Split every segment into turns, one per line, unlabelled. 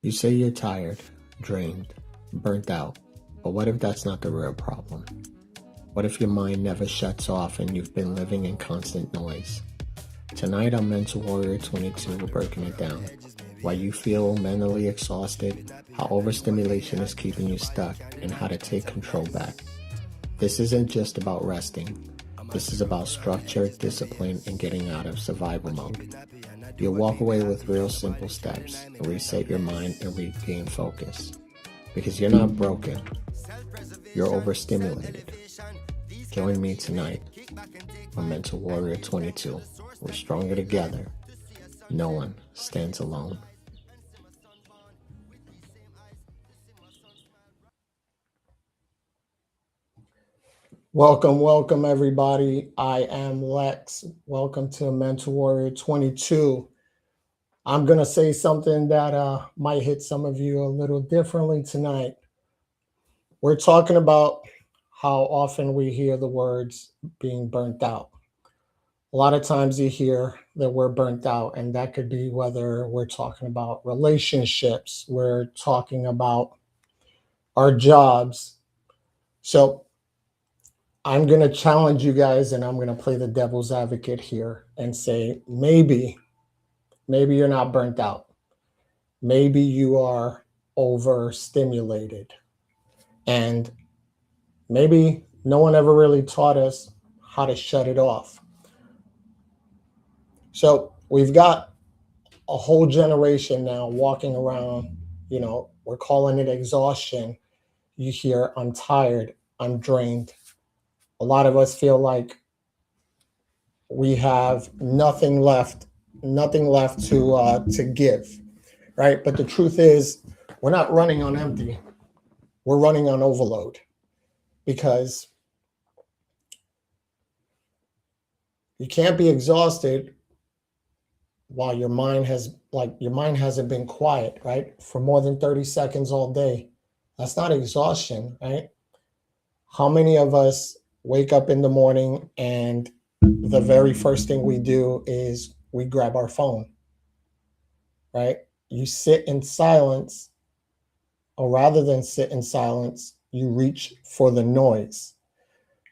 You say you're tired, drained, burnt out, but what if that's not the real problem? What if your mind never shuts off and you've been living in constant noise? Tonight on Mental Warrior 22, we're breaking it down. Why you feel mentally exhausted, how overstimulation is keeping you stuck, and how to take control back. This isn't just about resting. This is about structure, discipline, and getting out of survival mode. You'll walk away with real simple steps, reset your mind, and regain focus. Because you're not broken, you're overstimulated. Join me tonight on Mental Warrior 22. We're stronger together. No one stands alone. Welcome everybody. I am Lex. Welcome to Mental Warrior 22. I'm going to say something that might hit some of you a little differently tonight. We're talking about how often we hear the words being burnt out. A lot of times you hear that we're burnt out, and that could be whether we're talking about relationships, we're talking about our jobs. So I'm going to challenge you guys, and I'm going to play the devil's advocate here and say, maybe you're not burnt out. Maybe you are overstimulated. And maybe no one ever really taught us how to shut it off. So we've got a whole generation now walking around, we're calling it exhaustion. You hear, I'm tired, I'm drained. A lot of us feel like we have nothing left to give, right? But the truth is, we're not running on empty. We're running on overload, because you can't be exhausted while your mind hasn't been quiet, right? For more than 30 seconds all day. That's not exhaustion, right? How many of us wake up in the morning and the very first thing we do is we grab our phone, right? You sit in silence, or rather than sit in silence, you reach for the noise.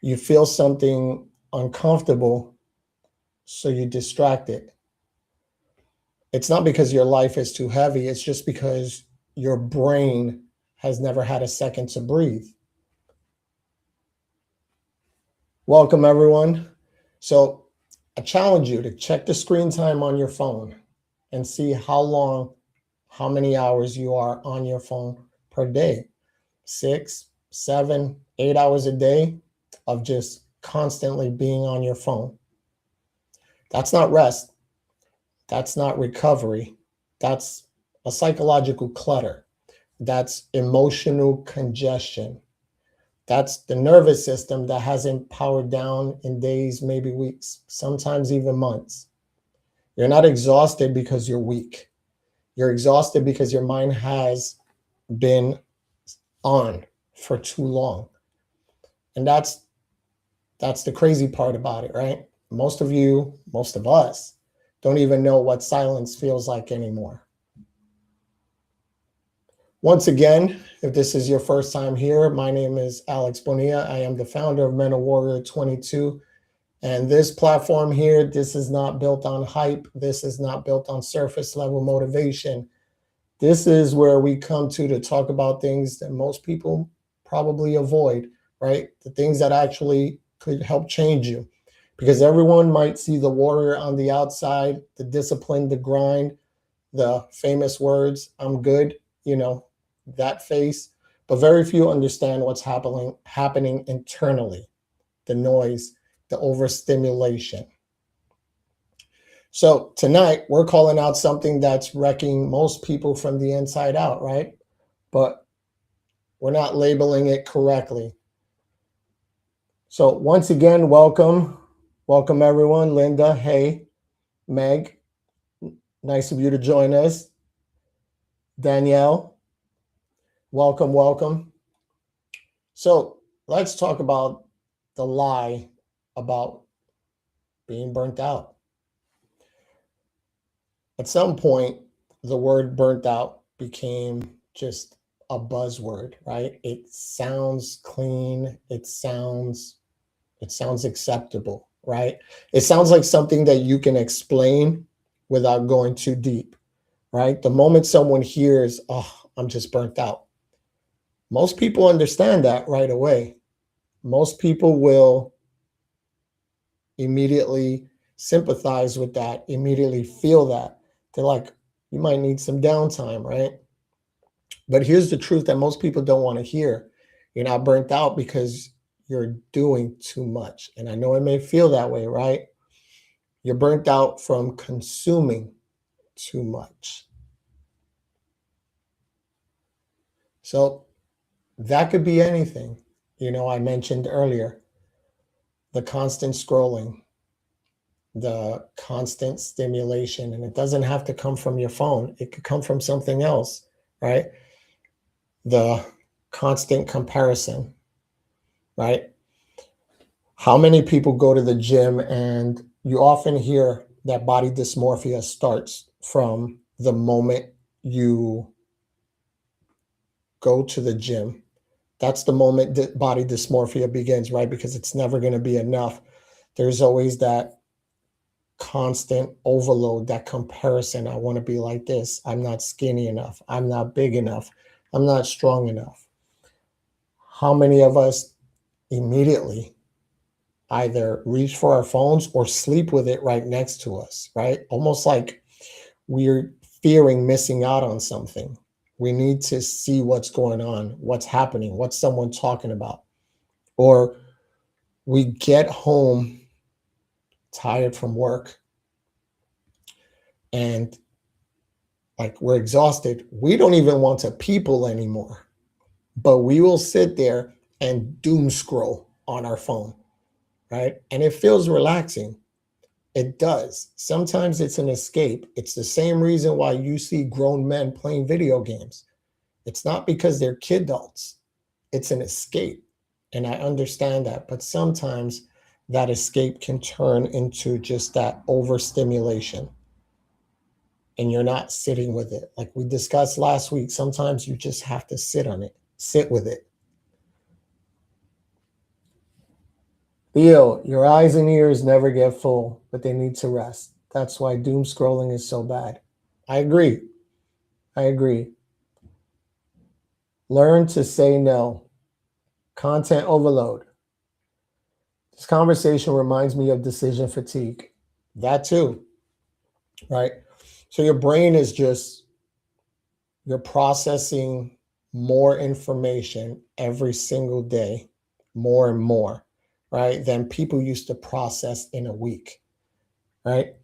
You feel something uncomfortable, so you distract it. It's not because your life is too heavy, it's just because your brain has never had a second to breathe. Welcome, everyone. So I challenge you to check the screen time on your phone and see how many hours you are on your phone per day. 6, 7, 8 hours a day of just constantly being on your phone. That's not rest. That's not recovery. That's a psychological clutter. That's emotional congestion. That's the nervous system that hasn't powered down in days, maybe weeks, sometimes even months. You're not exhausted because you're weak. You're exhausted because your mind has been on for too long. And that's the crazy part about it, right? Most of us don't even know what silence feels like anymore. Once again, if this is your first time here, my name is Alex Bonilla. I am the founder of Mental Warrior 22. And this platform here, this is not built on hype. This is not built on surface level motivation. This is where we come to talk about things that most people probably avoid, right? The things that actually could help change you. Because everyone might see the warrior on the outside, the discipline, the grind, the famous words, I'm good, that face. But very few understand what's happening internally, the noise, the overstimulation. So tonight, we're calling out something that's wrecking most people from the inside out, right? But we're not labeling it correctly. So once again, welcome everyone. Linda, hey, Meg, nice of you to join us. Danielle, welcome. So let's talk about the lie about being burnt out. At some point, the word burnt out became just a buzzword, right? It sounds clean. It sounds acceptable, right? It sounds like something that you can explain without going too deep, right? The moment someone hears, "Oh, I'm just burnt out," most people understand that right away. Most people will immediately sympathize with that, immediately feel that. They're like, you might need some downtime, right? But here's the truth that most people don't want to hear. You're not burnt out because you're doing too much. And I know it may feel that way, right? You're burnt out from consuming too much. So that could be anything. I mentioned earlier the constant scrolling, the constant stimulation, and it doesn't have to come from your phone. It could come from something else, right? The constant comparison, right? How many people go to the gym and you often hear that body dysmorphia starts from the moment you go to the gym. That's the moment that body dysmorphia begins, right? Because it's never going to be enough. There's always that constant overload, that comparison. I want to be like this. I'm not skinny enough. I'm not big enough. I'm not strong enough. How many of us immediately either reach for our phones or sleep with it right next to us, right? Almost like we're fearing missing out on something. We need to see what's going on, what's happening, what's someone talking about. Or we get home tired from work and like we're exhausted. We don't even want to people anymore, but we will sit there and doom scroll on our phone, right? And it feels relaxing. It does. Sometimes it's an escape. It's the same reason why you see grown men playing video games. It's not because they're kid adults. It's an escape. And I understand that. But sometimes that escape can turn into just that overstimulation. And you're not sitting with it. Like we discussed last week, sometimes you just have to sit on it, sit with it. Theo, your eyes and ears never get full, but they need to rest. That's why doom scrolling is so bad. I agree. I agree. Learn to say no. Content overload. This conversation reminds me of decision fatigue. That too, right? So your brain is just, you're processing more information every single day, more and more, right? Than people used to process in a week, right?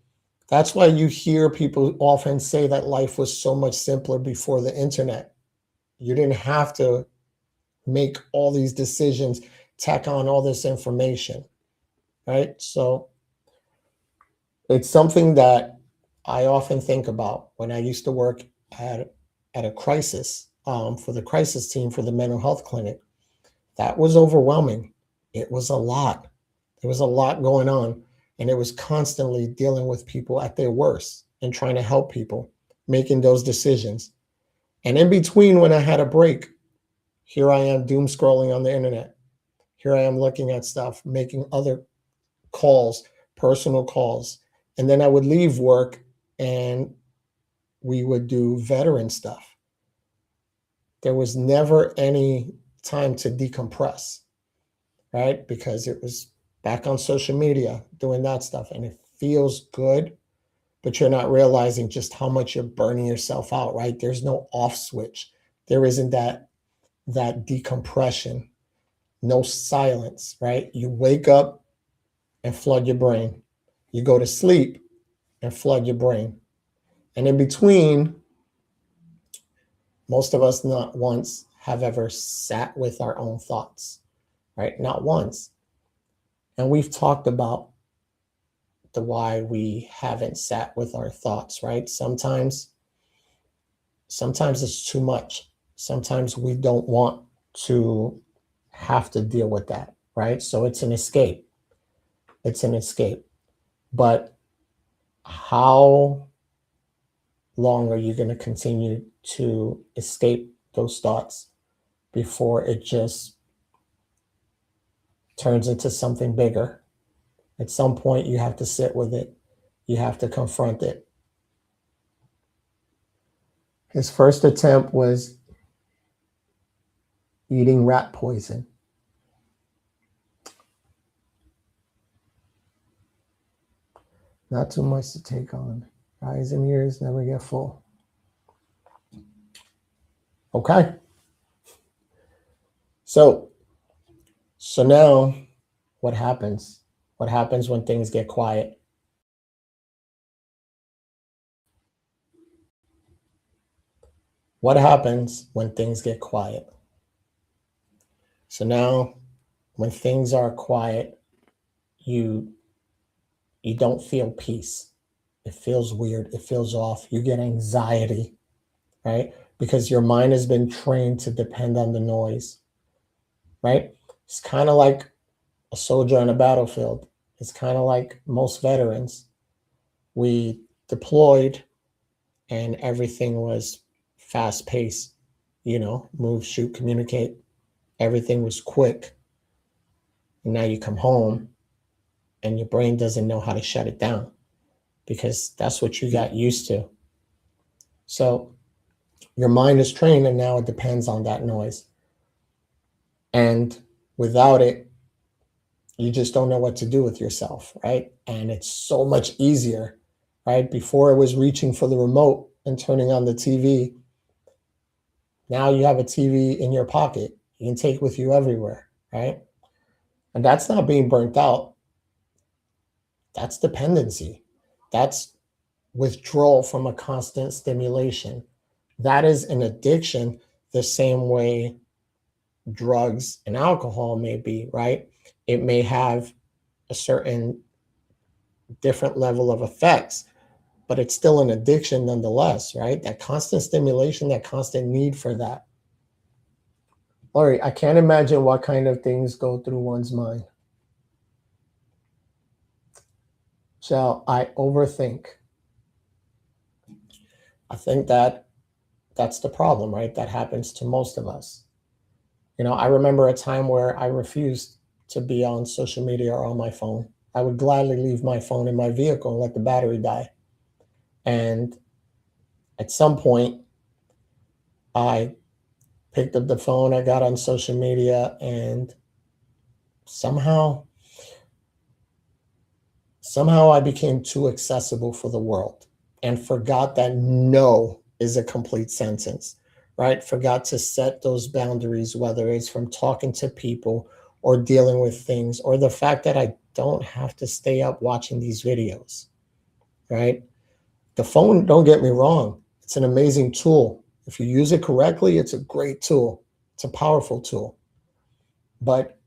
That's why you hear people often say that life was so much simpler before the internet. You didn't have to make all these decisions, tack on all this information, right? So it's something that I often think about when I used to work at a crisis for the crisis team for the mental health clinic. That was overwhelming. It was a lot. There was a lot going on, and it was constantly dealing with people at their worst and trying to help people making those decisions. And in between, when I had a break, here I am doom scrolling on the internet. Here I am looking at stuff, making other calls, personal calls. And then I would leave work and we would do veteran stuff. There was never any time to decompress, right? Because it was back on social media doing that stuff. And it feels good, but you're not realizing just how much you're burning yourself out, right? There's no off switch. There isn't that decompression, no silence, right? You wake up and flood your brain. You go to sleep and flood your brain. And in between, most of us not once have ever sat with our own thoughts, right? Not once. And we've talked about the why we haven't sat with our thoughts, right? Sometimes it's too much. Sometimes we don't want to have to deal with that, right? So it's an escape. It's an escape. But how long are you going to continue to escape those thoughts before it just turns into something bigger? At some point, you have to sit with it. You have to confront it. His first attempt was eating rat poison. Not too much to take on. Eyes and ears never get full. Okay. So now what happens? What happens when things get quiet? What happens when things get quiet? So now when things are quiet, you don't feel peace. It feels weird. It feels off. You get anxiety, right? Because your mind has been trained to depend on the noise, right? It's kind of like a soldier on a battlefield. It's kind of like most veterans. We deployed and everything was fast paced, move, shoot, communicate. Everything was quick. And now you come home and your brain doesn't know how to shut it down because that's what you got used to. So your mind is trained and now it depends on that noise. And without it, you just don't know what to do with yourself, right? And it's so much easier, right? Before it was reaching for the remote and turning on the TV. Now you have a TV in your pocket. You can take with you everywhere, right? And that's not being burnt out. That's dependency. That's withdrawal from a constant stimulation. That is an addiction the same way drugs and alcohol may be, right? It may have a certain different level of effects, but it's still an addiction nonetheless, right? That constant stimulation, that constant need for that. Laurie, I can't imagine what kind of things go through one's mind. Shall I overthink? I think that's the problem, right? That happens to most of us. I remember a time where I refused to be on social media or on my phone. I would gladly leave my phone in my vehicle and let the battery die. And at some point, I picked up the phone, I got on social media, and somehow I became too accessible for the world and forgot that no is a complete sentence, right? Forgot to set those boundaries, whether it's from talking to people or dealing with things, or the fact that I don't have to stay up watching these videos, right? The phone, don't get me wrong, it's an amazing tool. If you use it correctly, it's a great tool. It's a powerful tool. But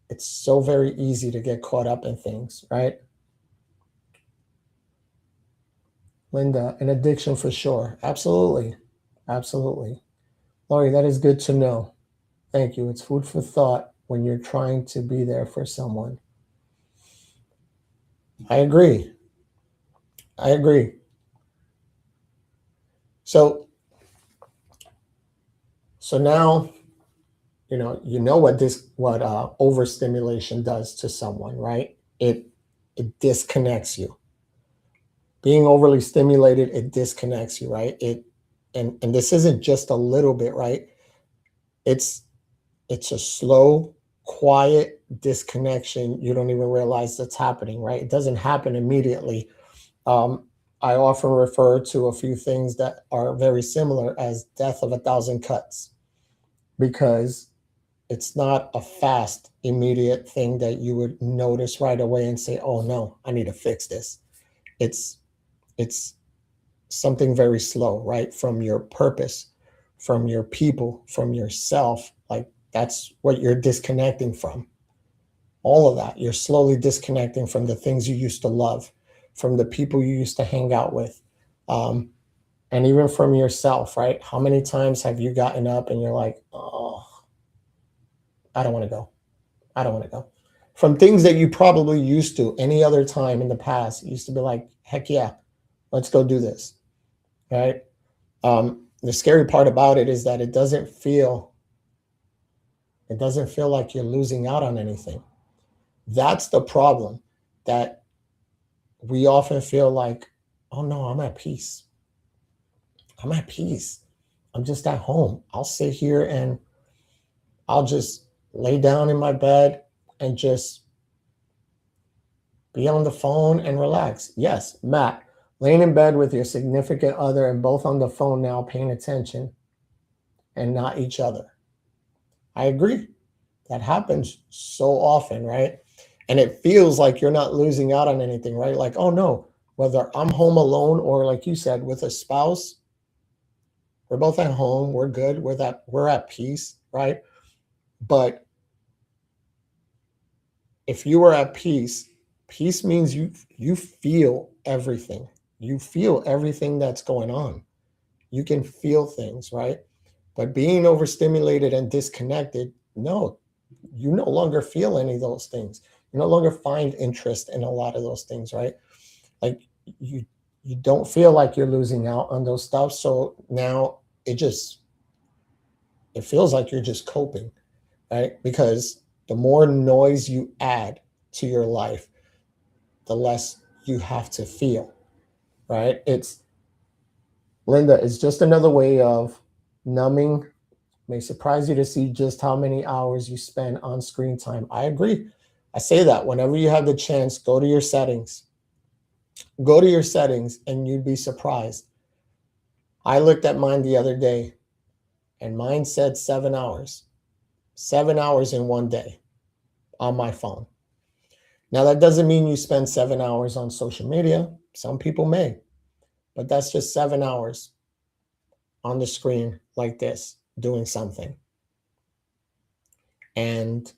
it's so very easy to get caught up in things, right? Linda, an addiction for sure. Absolutely. Absolutely. Laurie, that is good to know. Thank you. It's food for thought when you're trying to be there for someone. I agree. I agree. So now you know what overstimulation does to someone, right? It disconnects you. Being overly stimulated, it disconnects you, right? And this isn't just a little bit, right? It's a slow, quiet disconnection. You don't even realize that's happening, right? It doesn't happen immediately. I often refer to a few things that are very similar as death of a thousand cuts, because it's not a fast, immediate thing that you would notice right away and say, oh no, I need to fix this. It's something very slow, right? From your purpose, from your people, from yourself. Like that's what you're disconnecting from. All of that. You're slowly disconnecting from the things you used to love, from the people you used to hang out with, and even from yourself, right? How many times have you gotten up and you're like, oh, I don't want to go. I don't want to go. From things that you probably used to any other time in the past, you used to be like, heck yeah, let's go do this. right? The scary part about it is that it doesn't feel like you're losing out on anything. That's the problem, that we often feel like, oh no, I'm at peace. I'm at peace. I'm just at home. I'll sit here and I'll just lay down in my bed and just be on the phone and relax. Yes, Matt, laying in bed with your significant other and both on the phone now paying attention and not each other. I agree. That happens so often, right? And it feels like you're not losing out on anything, right? Like, oh no, whether I'm home alone or like you said, with a spouse, we're both at home, we're good, we're at peace, right? But if you are at peace, peace means you feel everything. You feel everything that's going on. You can feel things, right? But being overstimulated and disconnected, no, you no longer feel any of those things. You no longer find interest in a lot of those things, right? Like you you don't feel like you're losing out on those stuff. So now it just it feels like you're just coping, right? Because the more noise you add to your life, the less you have to feel, right? It's Linda, it's just another way of numbing. May surprise you to see just how many hours you spend on screen time. I agree. I say that whenever you have the chance, go to your settings. Go to your settings and you'd be surprised. I looked at mine the other day and mine said 7 hours. 7 hours in one day on my phone. Now, that doesn't mean you spend 7 hours on social media. Some people may, but that's just 7 hours on the screen like this, doing something. And,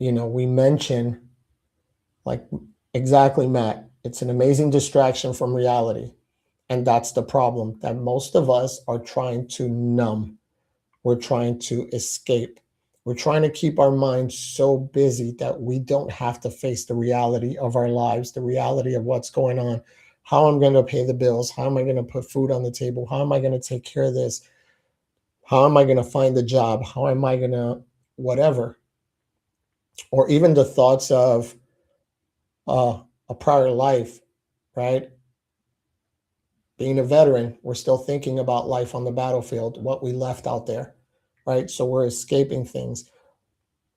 we mention, like, exactly, Matt, it's an amazing distraction from reality. And that's the problem, that most of us are trying to numb. We're trying to escape. We're trying to keep our minds so busy that we don't have to face the reality of our lives, the reality of what's going on, how I'm going to pay the bills, how am I going to put food on the table, how am I going to take care of this, how am I going to find a job, how am I going to whatever, or even the thoughts of a prior life, right? Being a veteran, we're still thinking about life on the battlefield, what we left out there, right? So we're escaping things.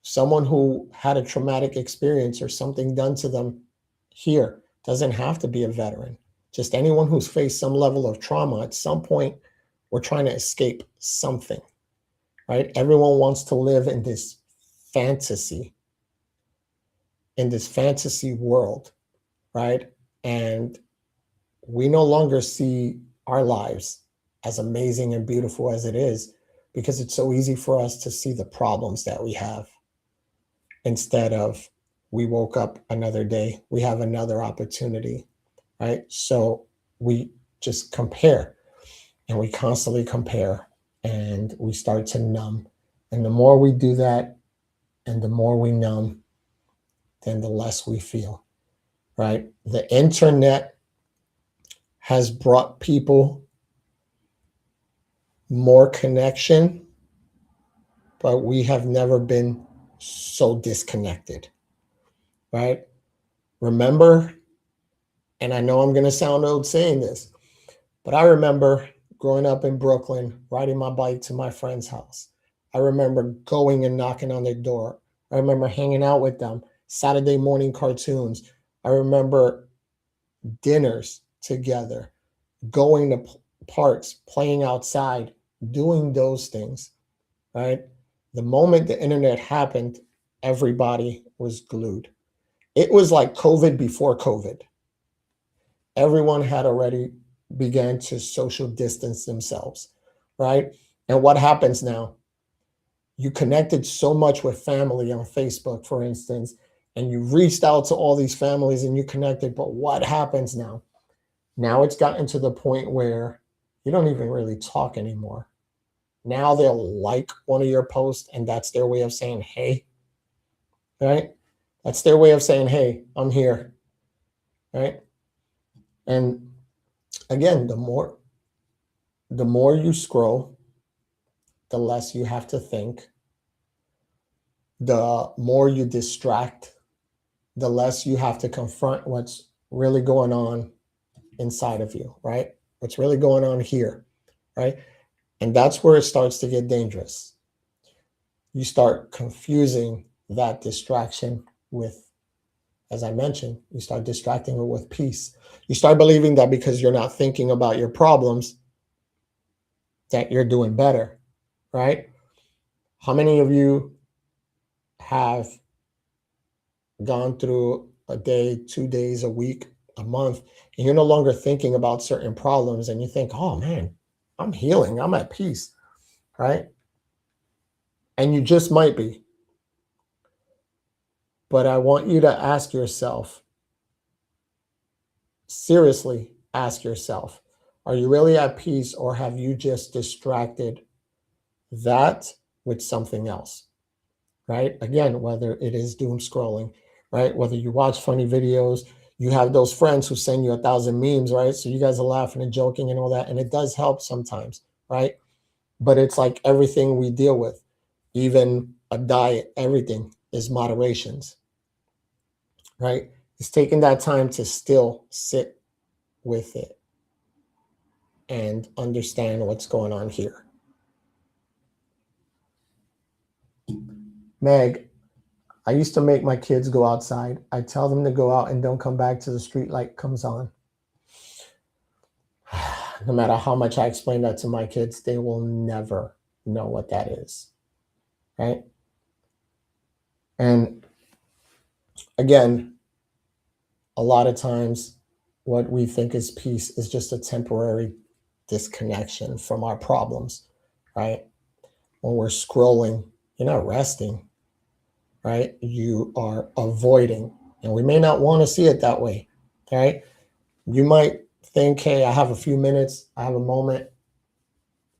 Someone who had a traumatic experience or something done to them here doesn't have to be a veteran. Just anyone who's faced some level of trauma at some point, we're trying to escape something, right? Everyone wants to live fantasy, in this fantasy world, right? And we no longer see our lives as amazing and beautiful as it is, because it's so easy for us to see the problems that we have, instead of, we woke up another day, we have another opportunity, right? So we just compare, and we constantly compare, and we start to numb. And the more we do that and the more we numb, then the less we feel, right? The internet has brought people more connection, but we have never been so disconnected, right? Remember, and I know I'm going to sound old saying this, but I remember growing up in Brooklyn, riding my bike to my friend's house. I remember going and knocking on their door. I remember hanging out with them, Saturday morning cartoons. I remember dinners together, going to parks, playing outside, doing those things, right? The moment the internet happened, everybody was glued. It was like COVID before COVID. Everyone had already began to social distance themselves, right? And what happens now? You connected so much with family on Facebook, for instance, and you reached out to all these families and you connected. But what happens now? Now it's gotten to the point where you don't even really talk anymore. Now they'll like one of your posts, and that's their way of saying, hey, right? That's their way of saying, hey, I'm here, right? And again, the more you scroll, the less you have to think. The more you distract, the less you have to confront what's really going on inside of you, right? What's really going on here, right? And that's where it starts to get dangerous. You start confusing that distraction with, as I mentioned, you start distracting it with peace. You start believing that because you're not thinking about your problems, that you're doing better, right? How many of you have gone through a day, 2 days, a week, a month, and you're no longer thinking about certain problems and you think, oh man, I'm healing, I'm at peace, right? And you just might be. But I want you to ask yourself, seriously ask yourself, are you really at peace or have you just distracted that with something else, right? Again, whether it is doom scrolling, right? Whether you watch funny videos, you have those friends who send you 1,000 memes, right? So you guys are laughing and joking and all that. And it does help sometimes, right? But it's like everything we deal with, even a diet, everything is moderations, right? It's taking that time to still sit with it and understand what's going on here. Meg, I used to make my kids go outside. I tell them to go out and don't come back till the street light comes on. No matter how much I explain that to my kids, they will never know what that is, right? And again, a lot of times what we think is peace is just a temporary disconnection from our problems, right? When we're scrolling, you're not resting, right? You are avoiding. And we may not want to see it that way, right? You might think, hey, I have a few minutes, I have a moment.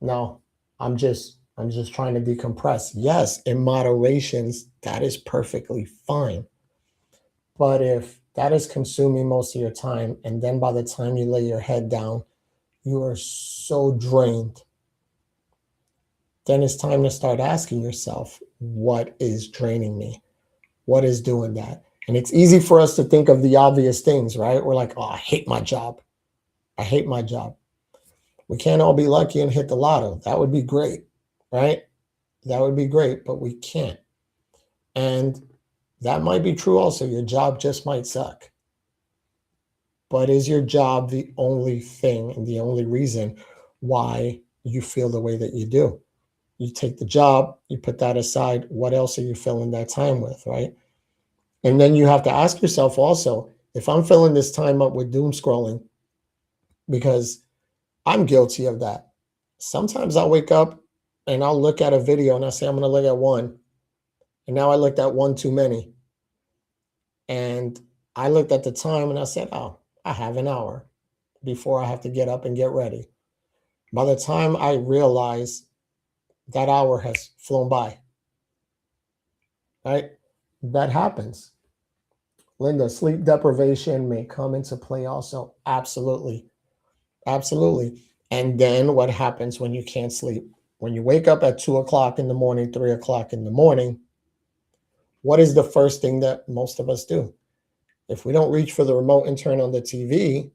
No, I'm just trying to decompress. Yes, in moderations, that is perfectly fine. But if that is consuming most of your time, and then by the time you lay your head down, you are so drained, then it's time to start asking yourself, what is draining me? What is doing that? And it's easy for us to think of the obvious things, right? We're like, oh, I hate my job. I hate my job. We can't all be lucky and hit the lotto. That would be great, right? That would be great, but we can't. And that might be true also. Your job just might suck. But is your job the only thing and the only reason why you feel the way that you do? You take the job, you put that aside. What else are you filling that time with, right? And then you have to ask yourself also, if I'm filling this time up with doom scrolling, because I'm guilty of that. Sometimes I'll wake up and I'll look at a video and I say, I'm going to look at one. And now I looked at one too many. And I looked at the time and I said, oh, I have an hour before I have to get up and get ready. By the time I realize that hour has flown by, right? That happens. Linda, sleep deprivation may come into play also. Absolutely. Absolutely. And then what happens when you can't sleep? When you wake up at 2 o'clock in the morning, 3 o'clock in the morning, what is the first thing that most of us do? If we don't reach for the remote and turn on the TV,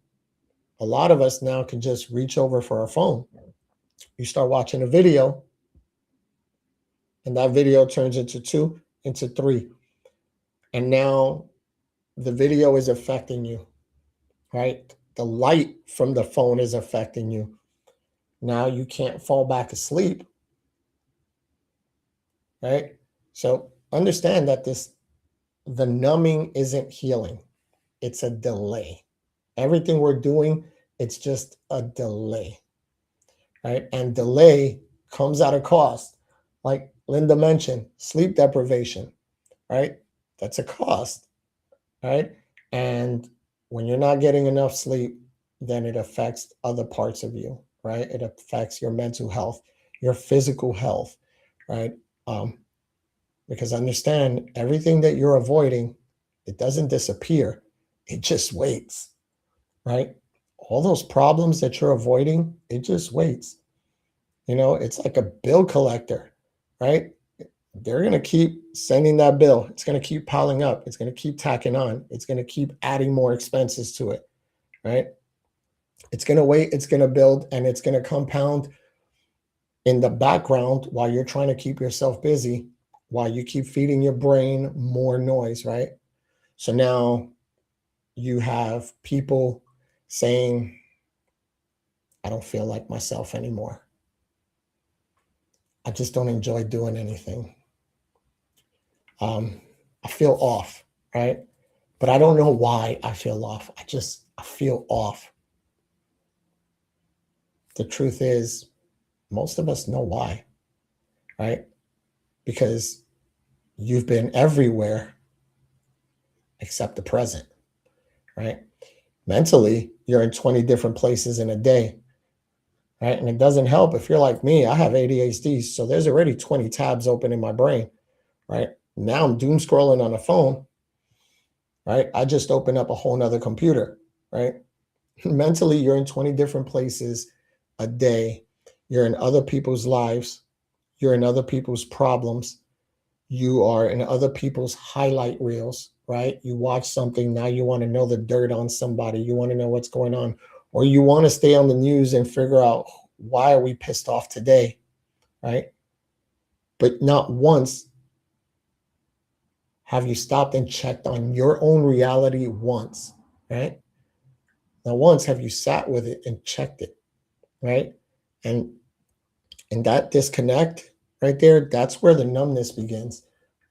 a lot of us now can just reach over for our phone. You start watching a video, and that video turns into two, into three. And now the video is affecting you, right? The light from the phone is affecting you. Now you can't fall back asleep, right? So understand that the numbing isn't healing. It's a delay. Everything we're doing, it's just a delay, right? And delay comes at a cost. Like Linda mentioned, sleep deprivation, right? That's a cost, right? And when you're not getting enough sleep, then it affects other parts of you, right? It affects your mental health, your physical health, right? Because understand everything that you're avoiding, it doesn't disappear, it just waits, right? All those problems that you're avoiding, it just waits. It's like a bill collector, right? They're going to keep sending that bill. It's going to keep piling up. It's going to keep tacking on. It's going to keep adding more expenses to it, right? It's going to wait. It's going to build, and it's going to compound in the background while you're trying to keep yourself busy, while you keep feeding your brain more noise, right? So now you have people saying, I don't feel like myself anymore. I just don't enjoy doing anything. I feel off, right? But I don't know why I feel off. I feel off. The truth is, most of us know why, right? Because you've been everywhere except the present, right? Mentally, you're in 20 different places in a day, right? And it doesn't help if you're like me. I have ADHD, so there's already 20 tabs open in my brain, right? Now I'm doom scrolling on a phone, right? I just opened up a whole nother computer, right? Mentally, you're in 20 different places a day. You're in other people's lives. You're in other people's problems. You are in other people's highlight reels, right? You watch something, now you want to know the dirt on somebody. You want to know what's going on. Or you want to stay on the news and figure out, why are we pissed off today, right? But not once have you stopped and checked on your own reality once, right? Not once have you sat with it and checked it, right? And that disconnect right there, that's where the numbness begins,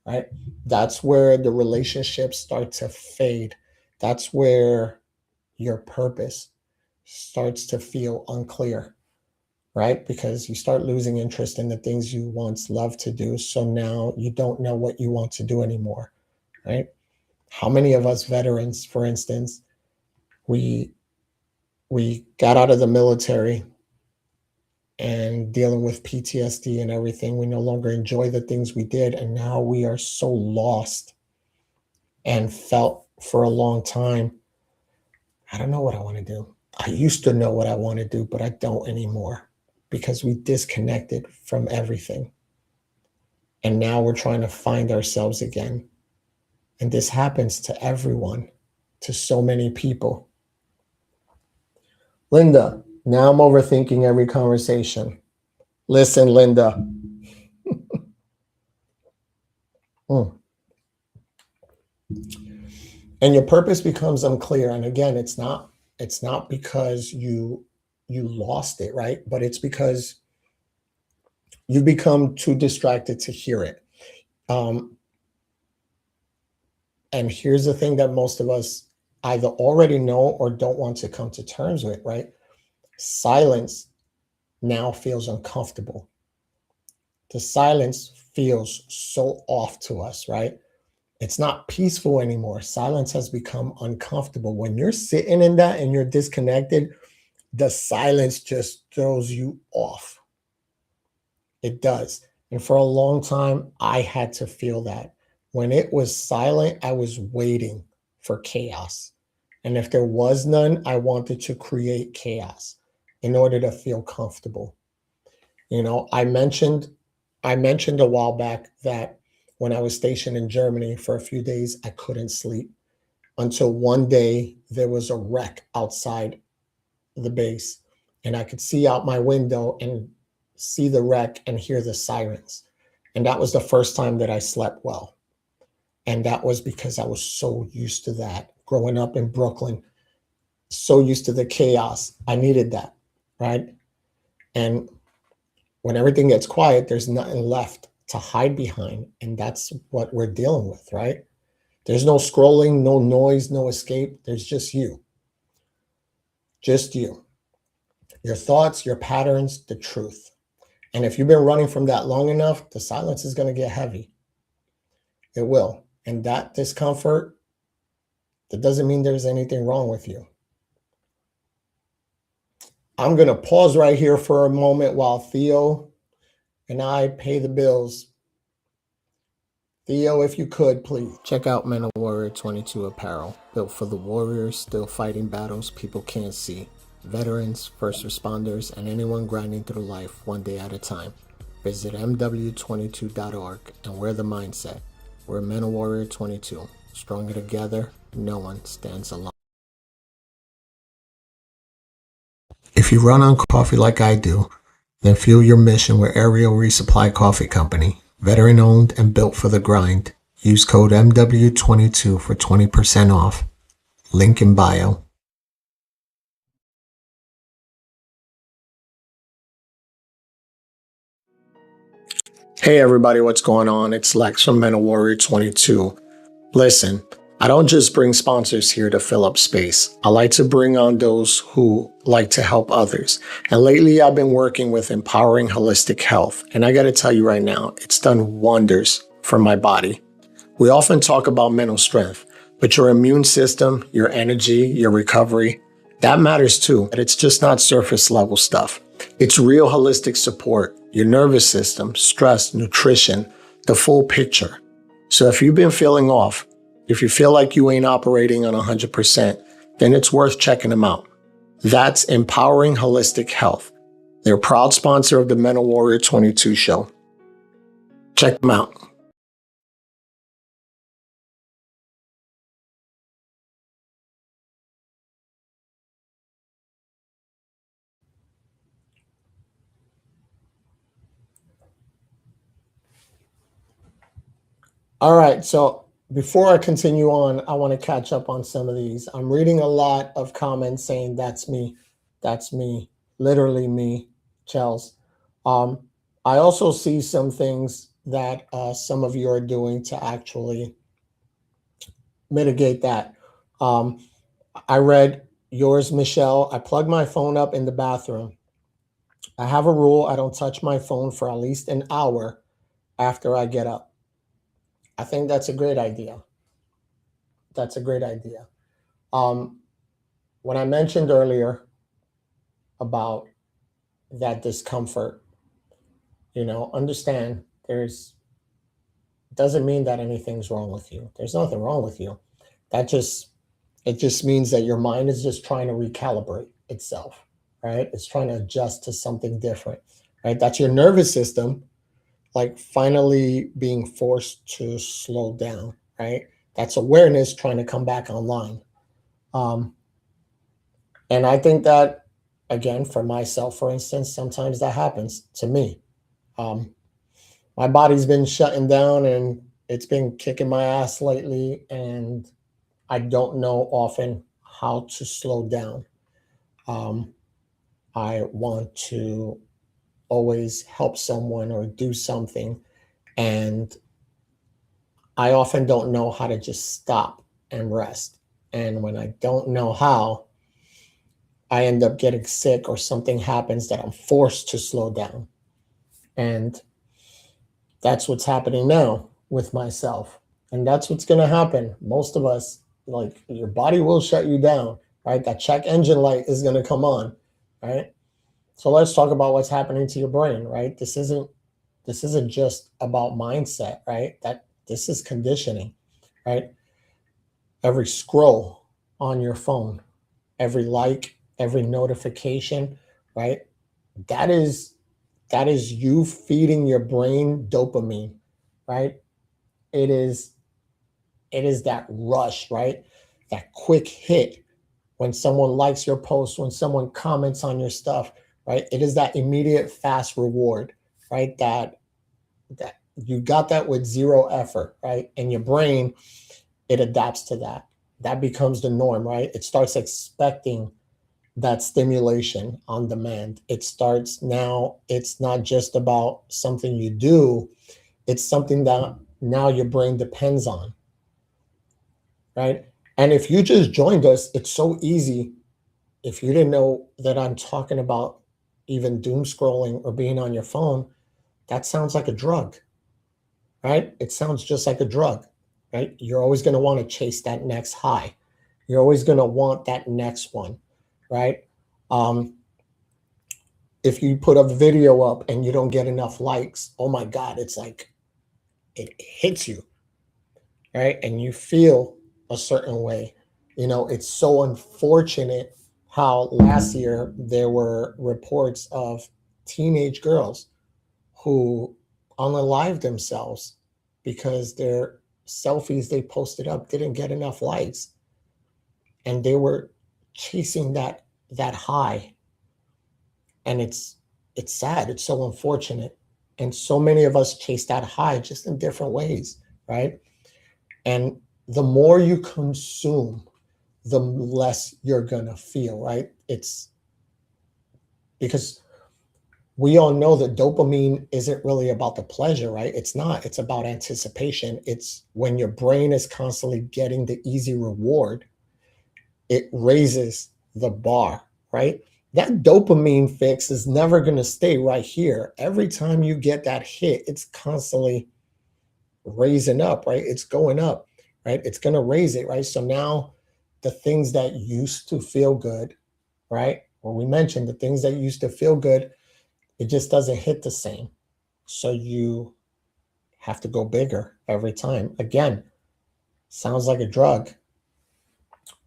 right? That's where the relationships start to fade. That's where your purpose starts to feel unclear, right? Because you start losing interest in the things you once loved to do. So now you don't know what you want to do anymore, right? How many of us veterans, for instance, we got out of the military and dealing with PTSD and everything. We no longer enjoy the things we did. And now we are so lost and felt for a long time, I don't know what I want to do. I used to know what I want to do, but I don't anymore because we disconnected from everything. And now we're trying to find ourselves again. And this happens to everyone, to so many people. Linda, now I'm overthinking every conversation. Listen, Linda. Mm. And your purpose becomes unclear. And again, it's not because you lost it, right? But it's because you become too distracted to hear it. And here's the thing that most of us either already know or don't want to come to terms with, right? Silence now feels uncomfortable. The silence feels so off to us, right? It's not peaceful anymore. Silence has become uncomfortable. When you're sitting in that and you're disconnected, the silence just throws you off. It does. And for a long time, I had to feel that. When it was silent, I was waiting for chaos. And if there was none, I wanted to create chaos in order to feel comfortable. I mentioned a while back that when I was stationed in Germany for a few days, I couldn't sleep until one day there was a wreck outside the base, and I could see out my window and see the wreck and hear the sirens. And that was the first time that I slept well. And that was because I was so used to that growing up in Brooklyn, so used to the chaos. I needed that, right? And when everything gets quiet, there's nothing left to hide behind. And that's what we're dealing with, right? There's no scrolling, no noise, no escape. There's just you. Just you. Your thoughts, your patterns, the truth. And if you've been running from that long enough, the silence is going to get heavy. It will. And that discomfort, that doesn't mean there's anything wrong with you. I'm going to pause right here for a moment while Theo and I pay the bills. Theo, if you could, please. Check out Men of Warrior 22 apparel, built for the warriors still fighting battles people can't see. veterans, first responders, and anyone grinding through life one day at a time. Visit mw22.org and wear the mindset. We're Mental Warrior 22. Stronger together, no one stands alone. If you run on coffee like I do, then fuel your mission with Ariel Resupply Coffee Company. Veteran owned and built for the grind. Use code MW22 for 20% off. Link in bio. Hey everybody, what's going on? It's Lex from Mental Warrior 22. Listen, I don't just bring sponsors here to fill up space. I like to bring on those who like to help others. And lately I've been working with Empowering Holistic Health. And I got to tell you right now, it's done wonders for my body. We often talk about mental strength, but your immune system, your energy, your recovery, that matters too. But it's just not surface level stuff. It's real holistic support, your nervous system, stress, nutrition, the full picture. So if you've been feeling off, if you feel like you ain't operating on 100%, then it's worth checking them out. That's Empowering Holistic Health. They're a proud sponsor of the Mental Warrior 22 show. Check them out. All right, so before I continue on, I want to catch up on some of these. I'm reading a lot of comments saying that's me, literally me, Chels. Um, I also see some things that some of you are doing to actually mitigate that. Um, I read yours, Michelle. I plug my phone up in the bathroom. I have a rule: I don't touch my phone for at least an hour after I get up. I think that's a great idea. That's a great idea. Um, when I mentioned earlier about that discomfort, understand there's doesn't mean that anything's wrong with you. There's nothing wrong with you. That just it just means that your mind is just trying to recalibrate itself, right? It's trying to adjust to something different, right? That's your nervous system, like finally being forced to slow down, right? That's awareness trying to come back online. Um, And I think that, again, for myself, for instance, sometimes that happens to me. Um, my body's been shutting down and it's been kicking my ass lately, and I don't know often how to slow down. Um, I want to always help someone or do something, and I often don't know how to just stop and rest. And when I don't know how, I end up getting sick or something happens that I'm forced to slow down. And that's what's happening now with myself. And that's what's going to happen. Most of us, like your body will shut you down, right? That check engine light is going to come on, right? So let's talk about what's happening to your brain, right? This isn't just about mindset, right? That this is conditioning, right? Every scroll on your phone, every like, every notification, right? That is that is you feeding your brain dopamine, right? It is it is that rush, right? That quick hit when someone likes your post, when someone comments on your stuff, right? It is that immediate fast reward, right? That you got that with zero effort, right? And your brain, it adapts to that. That becomes the norm, right? It starts expecting that stimulation on demand. It starts now, it's not just about something you do, it's something that now your brain depends on, right? And if you just joined us, it's so easy. If you didn't know that I'm talking about even doom scrolling or being on your phone, that sounds like a drug, right? It sounds just like a drug, right? You're always going to want to chase that next high. You're always going to want that next one, right? Um, if you put a video up and you don't get enough likes, oh my God, it's like it hits you, right? And you feel a certain way. It's so unfortunate how last year there were reports of teenage girls who unalived themselves because their selfies they posted up didn't get enough likes, and they were chasing that high. And it's sad, it's so unfortunate, and so many of us chase that high just in different ways, right? And the more you consume, the less you're gonna feel, right? It's because we all know that dopamine isn't really about the pleasure, right? It's not. It's about anticipation. It's when your brain is constantly getting the easy reward, it raises the bar, right? That dopamine fix is never going to stay right here. Every time you get that hit, it's constantly raising up, right? It's going up, right? It's going to raise it, right? So now the things that used to feel good, right? Well, we mentioned the things that used to feel good, it just doesn't hit the same. So you have to go bigger every time. Again, sounds like a drug.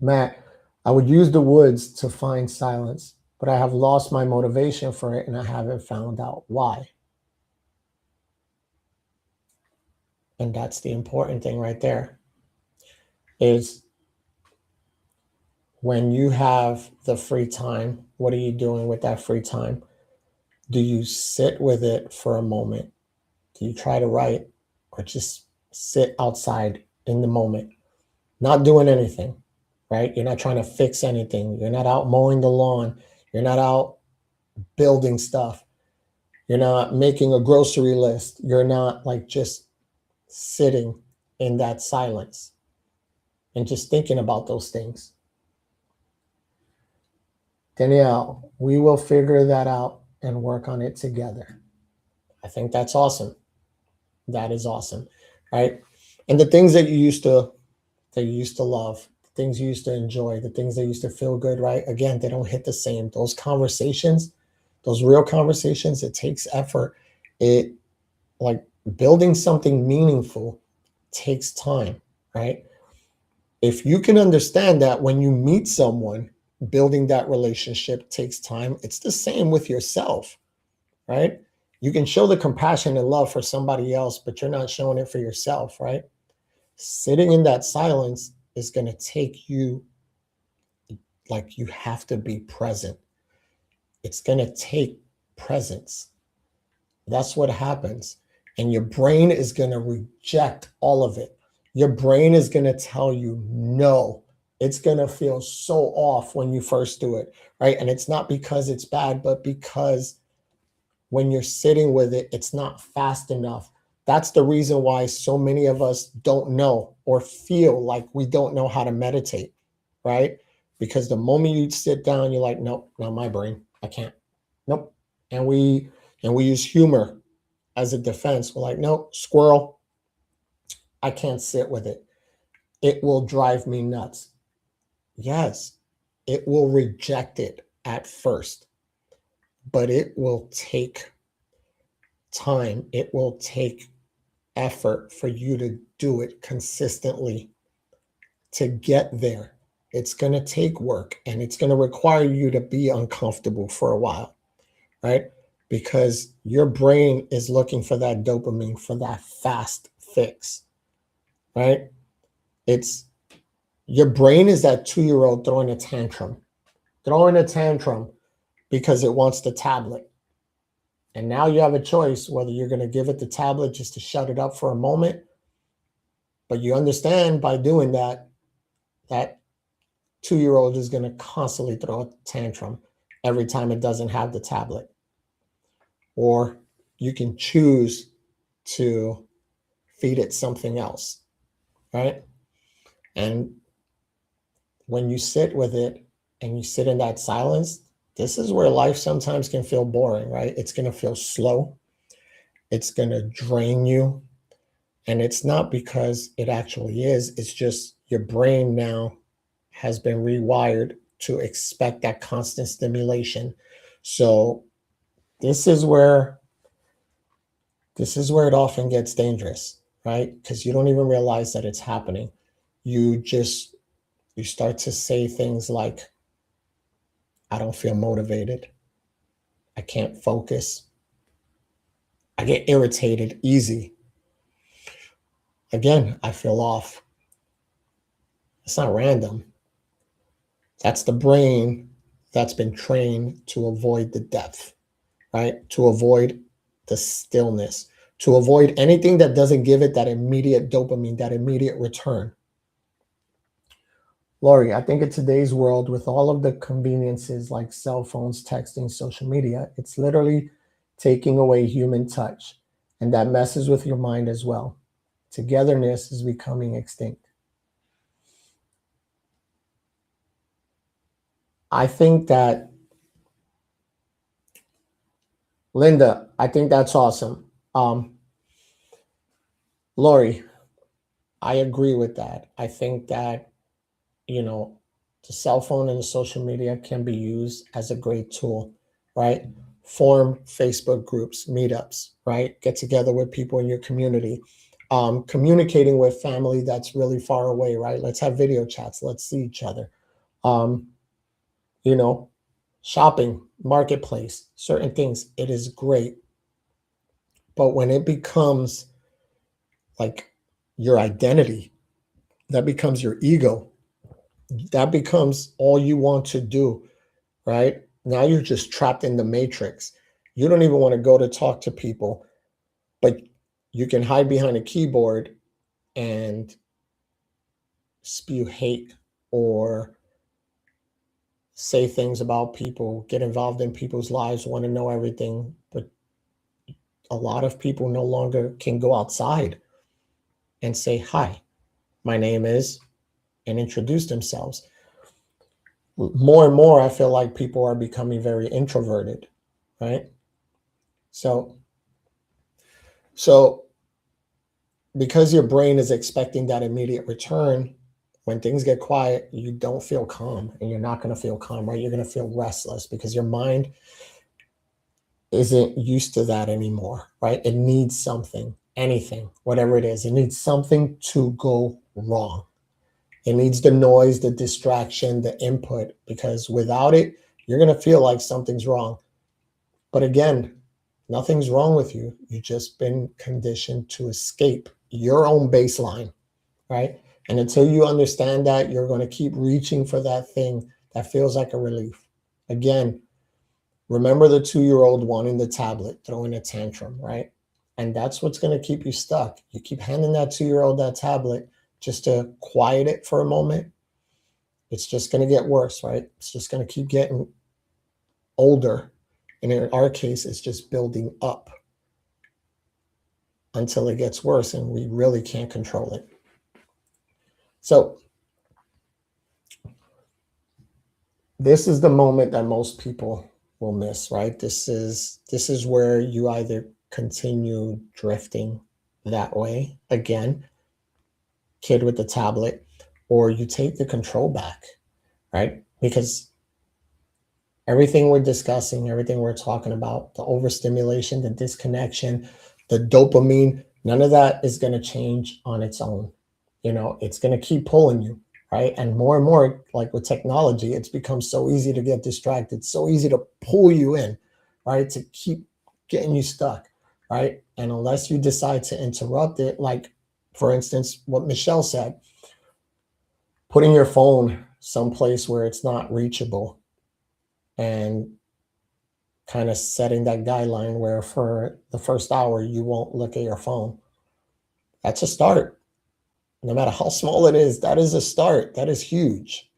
Matt, I would use the woods to find silence, but I have lost my motivation for it and I haven't found out why. And that's the important thing right there is when you have the free time, what are you doing with that free time? Do you sit with it for a moment? Do you try to write or just sit outside in the moment, not doing anything, right? You're not trying to fix anything. You're not out mowing the lawn. You're not out building stuff. You're not making a grocery list. You're not like just sitting in that silence and just thinking about those things. Danielle, we will figure that out and work on it together. I think that's awesome. That is awesome, right? And the things that you used to love, the things you used to enjoy, the things that used to feel good, right? Again, they don't hit the same. Those conversations, those real conversations, it takes effort. It like building something meaningful takes time, right? If you can understand that when you meet someone, building that relationship takes time, it's the same with yourself, right? You can show the compassion and love for somebody else, but you're not showing it for yourself, right? Sitting in that silence is going to take you, like, you have to be present. It's going to take presence. That's what happens. And your brain is going to reject all of it. Your brain is going to tell you no. It's going to feel so off when you first do it, right? And it's not because it's bad, but because when you're sitting with it, it's not fast enough. That's the reason why so many of us don't know or feel like we don't know how to meditate, right? Because the moment you sit down, you're like, nope, not my brain. I can't. Nope. And we use humor as a defense. We're like, nope, squirrel, I can't sit with it. It will drive me nuts. Yes, it will reject it at first, but it will take time. It will take effort for you to do it consistently to get there. It's going to take work and it's going to require you to be uncomfortable for a while, right? Because your brain is looking for that dopamine, for that fast fix, right? It's your brain is that 2-year-old throwing a tantrum because it wants the tablet. And now you have a choice whether you're going to give it the tablet just to shut it up for a moment. But you understand by doing that, that 2-year-old is going to constantly throw a tantrum every time it doesn't have the tablet. Or you can choose to feed it something else, right? And when you sit with it and you sit in that silence, this is where life sometimes can feel boring, right? It's going to feel slow. It's going to drain you. And it's not because it actually is. It's just your brain now has been rewired to expect that constant stimulation. So this is where it often gets dangerous, right? Because you don't even realize that it's happening. You start to say things like, I don't feel motivated. I can't focus. I get irritated easy. Again, I feel off. It's not random. That's the brain that's been trained to avoid the depth, right? To avoid the stillness, to avoid anything that doesn't give it that immediate dopamine, that immediate return. Lori, I think in today's world, with all of the conveniences like cell phones, texting, social media, it's literally taking away human touch. And that messes with your mind as well. Togetherness is becoming extinct. I think that, Linda, I think that's awesome. Lori, I agree with that. I think that, you know, the cell phone and the social media can be used as a great tool, right? Form Facebook groups, meetups, right? Get together with people in your community. Communicating with family that's really far away, right? Let's have video chats. Let's see each other. Um, you know, shopping, marketplace, certain things. It is great. But when it becomes like your identity, that becomes your ego, that becomes all you want to do, right? Now you're just trapped in the matrix. You don't even want to go to talk to people, but you can hide behind a keyboard and spew hate or say things about people, get involved in people's lives, want to know everything. But a lot of people no longer can go outside and say, "Hi, my name is," and introduce themselves. More and more, I feel like people are becoming very introverted, right? So, so because your brain is expecting that immediate return, when things get quiet, you don't feel calm, and you're not going to feel calm, right? You're going to feel restless because your mind isn't used to that anymore, right? It needs something, anything, whatever it is. It needs something to go wrong. It needs the noise, the distraction, the input, because without it, you're going to feel like something's wrong. But again, nothing's wrong with you. You've just been conditioned to escape your own baseline, right? And until you understand that, you're going to keep reaching for that thing that feels like a relief. Again, remember the 2-year old wanting the tablet, throwing a tantrum, right? And that's what's going to keep you stuck. You keep handing that 2-year old that tablet just to quiet it for a moment. It's just going to get worse, right? It's just going to keep getting older. And in our case, it's just building up until it gets worse and we really can't control it. So this is the moment that most people will miss, right? This is where you either continue drifting that way again, kid with the tablet, or you take the control back, right? Because everything we're discussing, everything we're talking about, the overstimulation, the disconnection, the dopamine, none of that is going to change on its own. You know, it's going to keep pulling you, right? And more, like with technology, it's become so easy to get distracted, so easy to pull you in, right? To keep getting you stuck, right? And unless you decide to interrupt it, like for instance, what Michelle said, putting your phone someplace where it's not reachable and kind of setting that guideline where for the first hour you won't look at your phone. That's a start. No matter how small it is, that is a start. That is huge.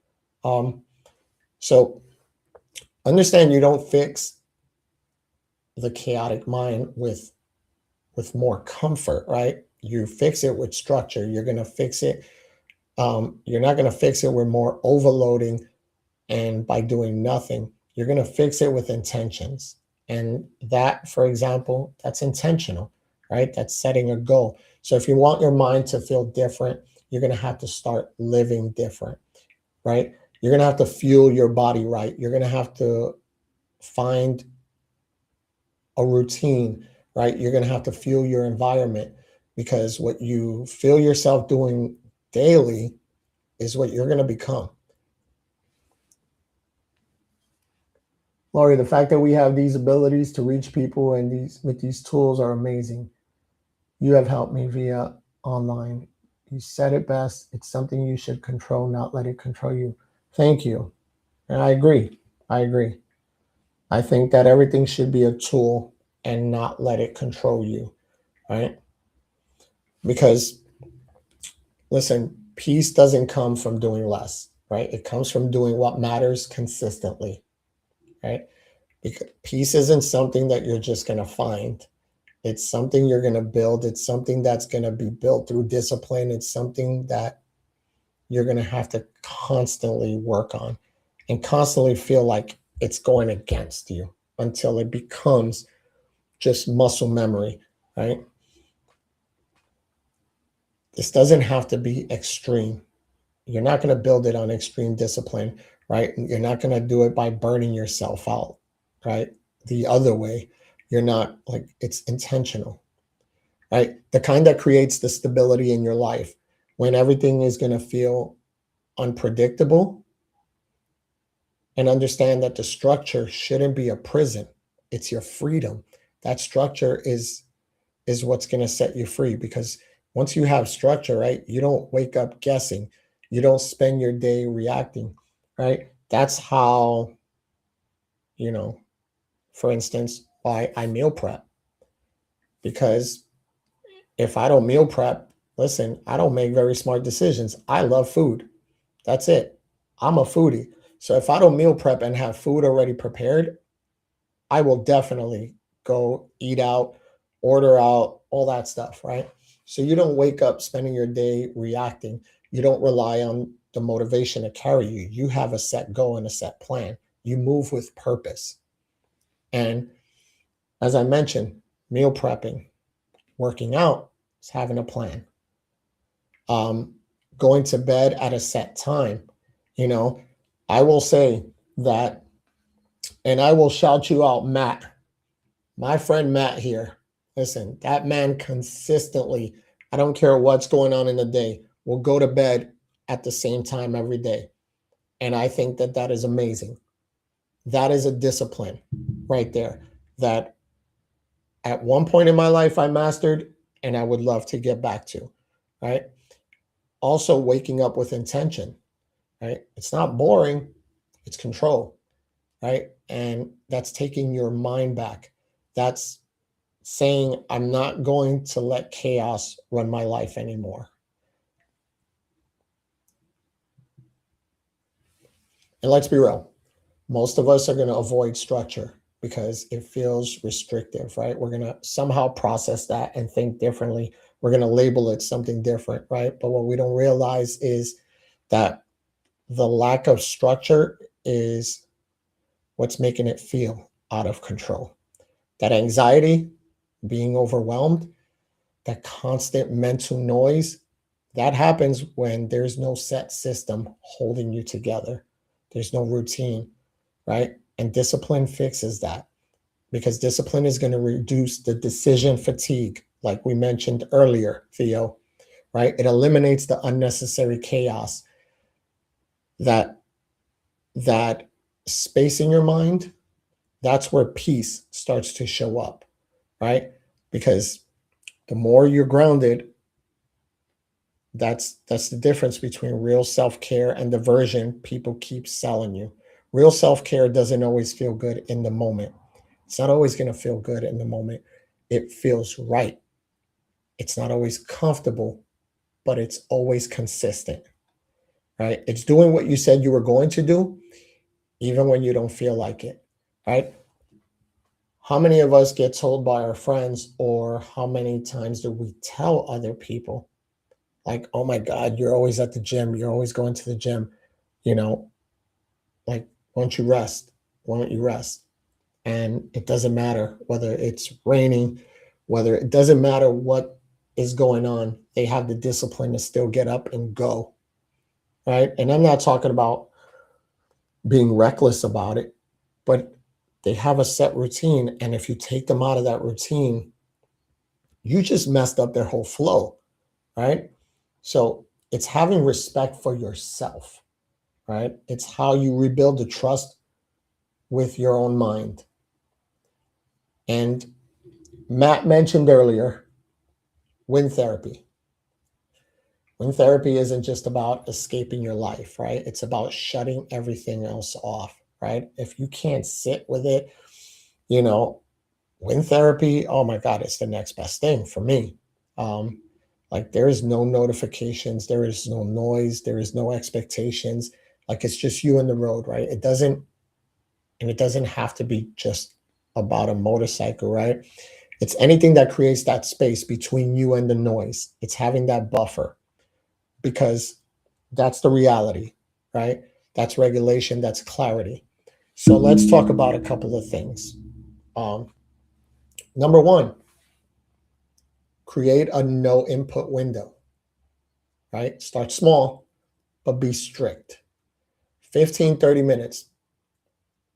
So understand you don't fix the chaotic mind with more comfort, right? You fix it with structure. You're going to fix it. You're not going to fix it with more overloading and by doing nothing. You're going to fix it with intentions. And that, for example, that's intentional, right? That's setting a goal. So if you want your mind to feel different, you're going to have to start living different, right? You're going to have to fuel your body right. You're going to have to find a routine, right? You're going to have to fuel your environment because what you feel yourself doing daily is what you're going to become. Laurie, the fact that we have these abilities to reach people and these with these tools are amazing. You have helped me via online. You said it best. It's something you should control, not let it control you. Thank you. And I agree. I agree. I think that everything should be a tool and not let it control you, right? Because listen, peace doesn't come from doing less, right? It comes from doing what matters consistently, right? Because peace isn't something that you're just going to find. It's something you're going to build. It's something that's going to be built through discipline. It's something that you're going to have to constantly work on and constantly feel like it's going against you until it becomes just muscle memory, right? This doesn't have to be extreme. You're not going to build it on extreme discipline, right? You're not going to do it by burning yourself out, right? The other way, you're not like it's intentional, right? The kind that creates the stability in your life when everything is going to feel unpredictable, and understand that the structure shouldn't be a prison. It's your freedom. That structure is what's going to set you free, because once you have structure, right, you don't wake up guessing. You don't spend your day reacting, right? That's how, you know, for instance, why I meal prep. Because if I don't meal prep, listen, I don't make very smart decisions. I love food. That's it. I'm a foodie. So if I don't meal prep and have food already prepared, I will definitely go eat out, order out, all that stuff, right? So you don't wake up spending your day reacting. You don't rely on the motivation to carry you. You have a set goal and a set plan. You move with purpose. And as I mentioned, meal prepping, working out is having a plan. Um, Going to bed at a set time. You know, I will say that, and I will shout you out, Matt. My friend Matt here, listen, that man consistently, I don't care what's going on in the day, will go to bed at the same time every day. And I think that that is amazing. That is a discipline right there that at one point in my life I mastered and I would love to get back to, right? Also, waking up with intention, right? It's not boring, it's control, right? And that's taking your mind back. That's saying, I'm not going to let chaos run my life anymore. And let's be real, most of us are going to avoid structure because it feels restrictive, right? We're going to somehow process that and think differently. We're going to label it something different, right? But what we don't realize is that the lack of structure is what's making it feel out of control. That anxiety, being overwhelmed, that constant mental noise, that happens when there's no set system holding you together. There's no routine, right? And discipline fixes that, because discipline is going to reduce the decision fatigue, like we mentioned earlier, Theo, right? It eliminates the unnecessary chaos, that that space in your mind. That's where peace starts to show up, right? Because the more you're grounded, that's the difference between real self-care and the version people keep selling you. Real self-care doesn't always feel good in the moment. It's not always going to feel good in the moment. It feels right. It's not always comfortable, but it's always consistent, right? It's doing what you said you were going to do even when you don't feel like it, right? How many of us get told by our friends, or how many times do we tell other people, like, oh my God, you're always at the gym. You're always going to the gym. You know, like, why don't you rest? Why don't you rest? And it doesn't matter whether it's raining, whether it doesn't matter what is going on. They have the discipline to still get up and go. Right. And I'm not talking about being reckless about it, but they have a set routine. And if you take them out of that routine, you just messed up their whole flow. Right. So it's having respect for yourself, right? It's how you rebuild the trust with your own mind. And Matt mentioned earlier, wind therapy. Wind therapy isn't just about escaping your life, right? It's about shutting everything else off, right? If you can't sit with it, you know, wind therapy, oh my God, it's the next best thing for me. Um, like there is no notifications, there is no noise, there is no expectations. Like it's just you and the road, right? It doesn't have to be just about a motorcycle, right? It's anything that creates that space between you and the noise. It's having that buffer because that's the reality, right? That's regulation, that's clarity. So let's talk about a couple of things. Um, Number one, create a no input window, right? Start small, but be strict. 15, 30 minutes.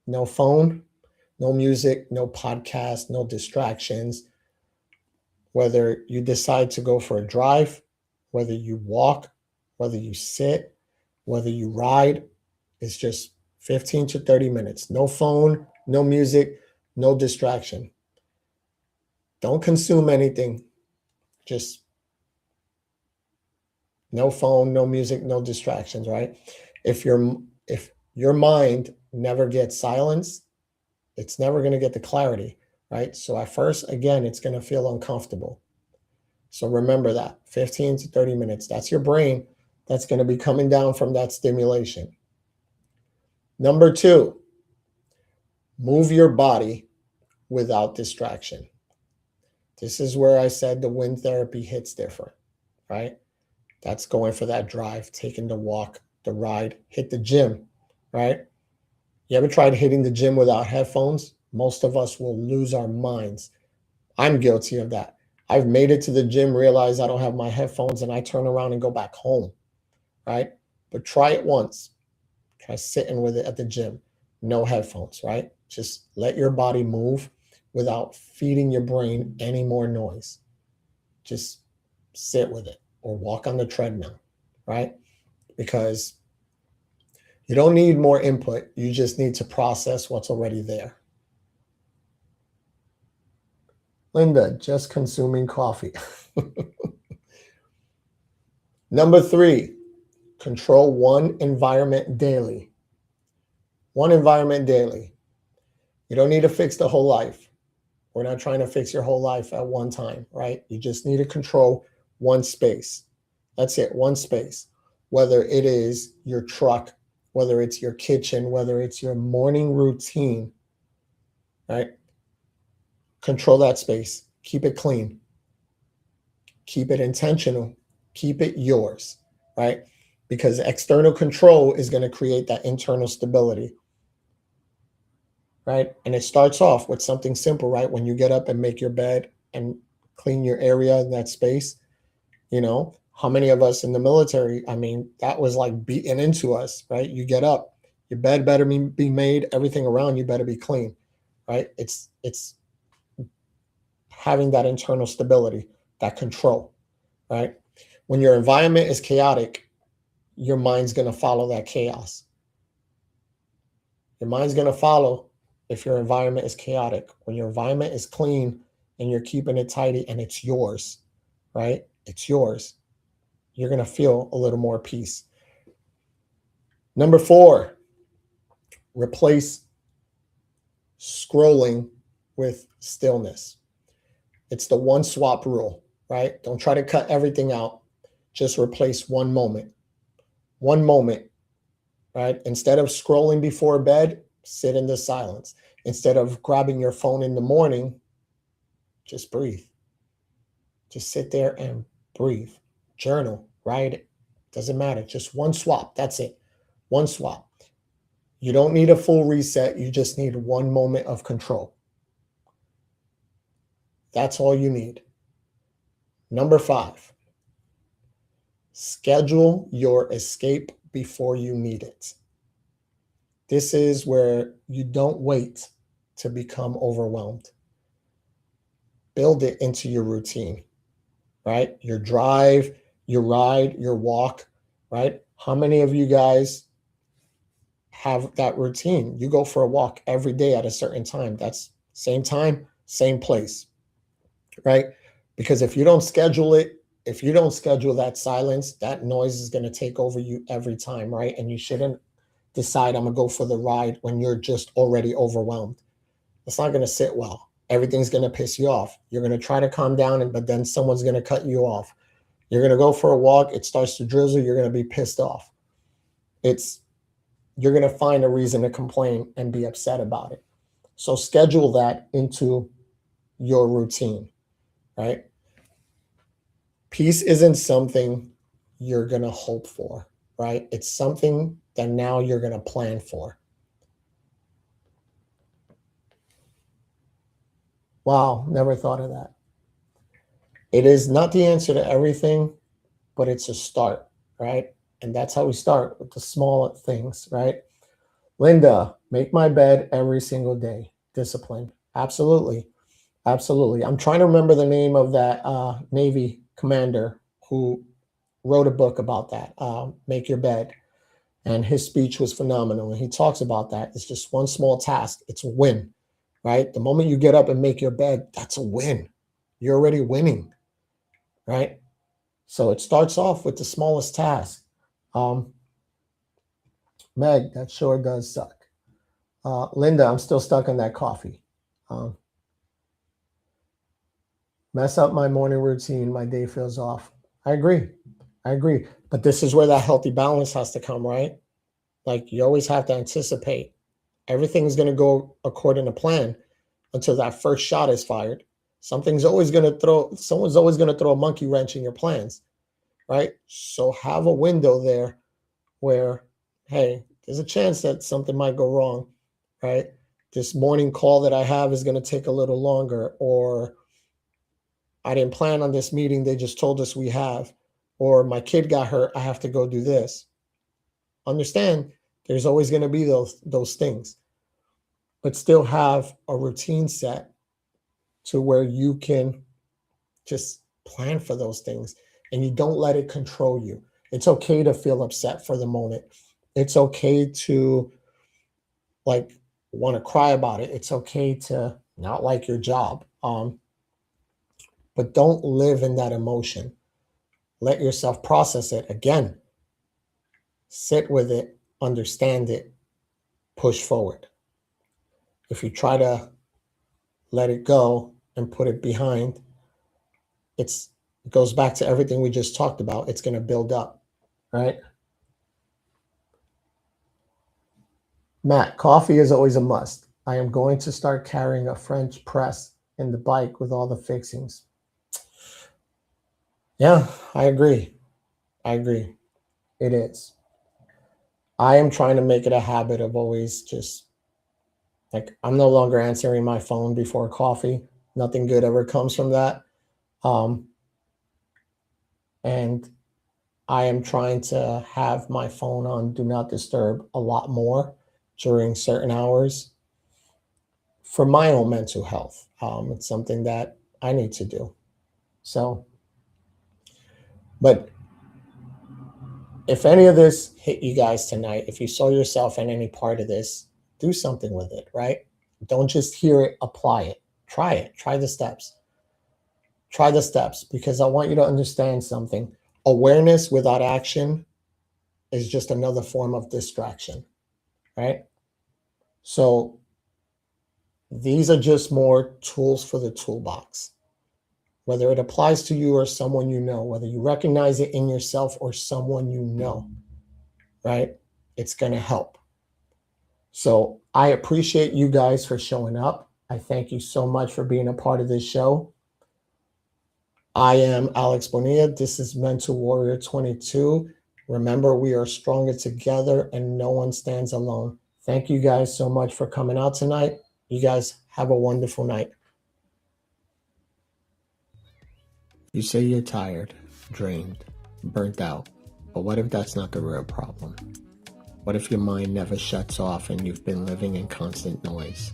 No phone, no music, no podcast, no distractions. Whether you decide to go for a drive, whether you walk, whether you sit, whether you ride, it's just 15 to 30 minutes. No phone, no music, no distraction. Don't consume anything. Just no phone, no music, no distractions, right? If your mind never gets silence, it's never going to get the clarity, right? So at first, again, it's going to feel uncomfortable. So remember that 15 to 30 minutes, that's your brain that's going to be coming down from that stimulation. Number two, move your body without distraction. This is where I said the wind therapy hits different, right? That's going for that drive, taking the walk, the ride, hit the gym, right? You ever tried hitting the gym without headphones? Most of us will lose our minds. I'm guilty of that. I've made it to the gym, realized I don't have my headphones, and I turn around and go back home, right? But try it once. Try sitting with it at the gym. No headphones, right? Just let your body move without feeding your brain any more noise. Just sit with it or walk on the treadmill, right? Because you don't need more input. You just need to process what's already there. Linda, just consuming coffee. Number three, control one environment daily. One environment daily. You don't need to fix the whole life. We're not trying to fix your whole life at one time, right? You just need to control one space. That's it, one space. Whether it is your truck, whether it's your kitchen, whether it's your morning routine, right? Control that space. Keep it clean. Keep it intentional. Keep it yours, right? Because external control is going to create that internal stability, right? And it starts off with something simple, right? When you get up and make your bed and clean your area in that space, how many of us in the military, I mean, that was like beaten into us, right? You get up, your bed better be made, everything around you better be clean, right? It's having that internal stability, that control, right? When your environment is chaotic, your mind's going to follow that chaos. Your mind's going to follow if your environment is chaotic. When your environment is clean and you're keeping it tidy and it's yours, right? It's yours. You're going to feel a little more peace. Number four, replace scrolling with stillness. It's the one swap rule, right? Don't try to cut everything out. Just replace one moment. One moment, right? Instead of scrolling before bed, sit in the silence. Instead of grabbing your phone in the morning, just breathe. Just sit there and breathe. Journal, write it. Doesn't matter. Just one swap. That's it. One swap. You don't need a full reset. You just need one moment of control. That's all you need. Number five, schedule your escape before you need it. This is where you don't wait to become overwhelmed. Build it into your routine, right? Your drive, your ride, your walk, right? How many of you guys have that routine. You go for a walk every day at a certain time. That's same time, same place, right? Because if you don't schedule it, if you don't schedule that silence, that noise is going to take over you every time, right? And you shouldn't decide I'm going to go for the ride when you're just already overwhelmed. It's not going to sit well. Everything's going to piss you off. You're going to try to calm down, but then someone's going to cut you off. You're going to go for a walk. It starts to drizzle. You're going to be pissed off. You're going to find a reason to complain and be upset about it. So schedule that into your routine, right? Peace isn't something you're going to hope for, right? It's something that now you're going to plan for. Wow, never thought of that. It is not the answer to everything, but it's a start, right? And that's how we start, with the small things, right? Linda, make my bed every single day. Discipline. Absolutely. Absolutely. I'm trying to remember the name of that Navy commander who wrote a book about that, Make Your Bed. And his speech was phenomenal. And he talks about that. It's just one small task. It's a win, right? The moment you get up and make your bed, that's a win. You're already winning, right? So it starts off with the smallest task. Meg, that sure does suck. Linda, I'm still stuck on that coffee. Mess up my morning routine, my day feels off. I agree. But this is where that healthy balance has to come, right? Like, you always have to anticipate. Everything's going to go according to plan until that first shot is fired. Someone's always going to throw a monkey wrench in your plans, right? So have a window there where, hey, there's a chance that something might go wrong, right? This morning call that I have is going to take a little longer, or I didn't plan on this meeting, they just told us we have, or my kid got hurt, I have to go do this. Understand, there's always going to be those things, but still have a routine set to where you can just plan for those things and you don't let it control you. It's okay to feel upset for the moment. It's okay to want to cry about it. It's okay to not like your job. But don't live in that emotion. Let yourself process it. Again, sit with it, understand it, push forward. If you try to let it go and put it behind, it goes back to everything we just talked about. It's going to build up, right? Matt, coffee is always a must. I am going to start carrying a French press in the bike with all the fixings. Yeah, I agree. It is. I am trying to make it a habit of always just, I'm no longer answering my phone before coffee. Nothing good ever comes from that. And I am trying to have my phone on Do Not Disturb a lot more during certain hours for my own mental health. It's something that I need to do. So, but if any of this hit you guys tonight, if you saw yourself in any part of this, do something with it, right? Don't just hear it, apply it. Try it. Try the steps. Because I want you to understand something. Awareness without action is just another form of distraction, right? So these are just more tools for the toolbox. Whether it applies to you or someone you know, whether you recognize it in yourself or someone you know, right? It's going to help. So I appreciate you guys for showing up. I thank you so much for being a part of this show. I am Alex Bonilla. This is Mental Warrior 22. Remember, we are stronger together and no one stands alone. Thank you guys so much for coming out tonight. You guys have a wonderful night. You say you're tired, drained, burnt out, but what if that's not the real problem? What if your mind never shuts off and you've been living in constant noise?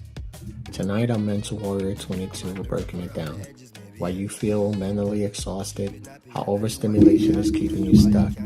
Tonight on Mental Warrior 22, we're breaking it down. Why you feel mentally exhausted, how overstimulation is keeping you stuck,